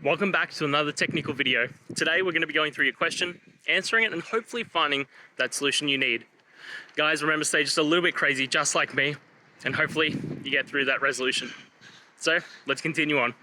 Welcome back to another technical video. Today we're going to be going through your question, answering it, and hopefully finding that solution you need. Guys, remember, stay just a little bit crazy, just like me, and hopefully you get through that resolution. So let's continue on.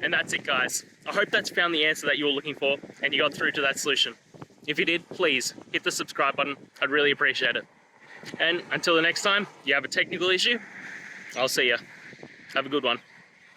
And that's it, guys. I hope that's found the answer that you were looking for and you got through to that solution. If you did, please hit the subscribe button. I'd really appreciate it. And until the next time you have a technical issue, I'll see ya. Have a good one.